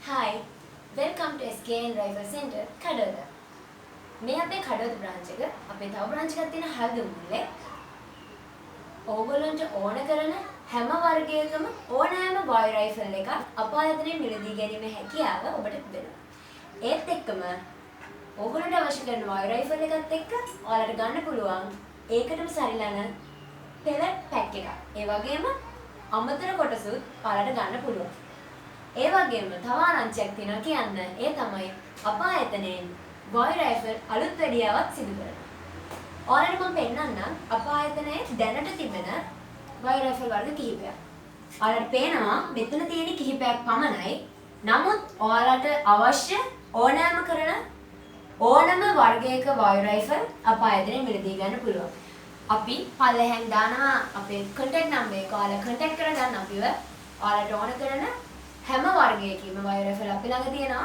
Hi, welcome to SKN Rifle Center, Kadawatha. මේ අපේ Kadawatha branch එක. අපේ තව branch එකක් තියෙන හල්දුමුල්ලේ. ඕගොල්ලන්ට ඕන කරන හැම වර්ගයකම ඕනෑම boy rifle එකක් අපායතනයේ මිලදී ගැනීමේ හැකියාව ඔබට තිබෙනවා. ඒත් එක්කම ඕගොල්ලන්ට අවශ්‍ය කරන boy rifle එකත් එක්ක ඔයාලට ගන්න පුළුවන් ඒකටම සරිලන pellet pack එකක්. ඒ වගේම අමතර කොටසුත් ඔයාලට ගන්න පුළුවන්. ඒ වගේම තව ආරංචියක් තියෙනවා කියන්න. ඒ තමයි අපායතනයෙන් boy rifle අලුත් වැඩියාවක් සිදු කරනවා. ඔයාලට මම පෙන්නන්නම් අපායතනයේ දැනට තිබෙන boy rifle වර්ග කිහිපයක්. ඔයාලට පේනවා මෙතන තියෙන කිහිපයක් පමණයි. නමුත් ඔයාලට අවශ්‍ය ඕනෑම කරන ඕනම වර්ගයක boy rifle අපායතනයෙන් මිලදී ගන්න පුළුවන්. අපි පල්ලෙහෙන් දානවා අපේ contact number එක. ඔයාලා contact කරගන්න අපිව. ඔයාලට ඕන කරන හැම වර්ගයකින්ම boy rifle අපි ළඟ තියෙනවා.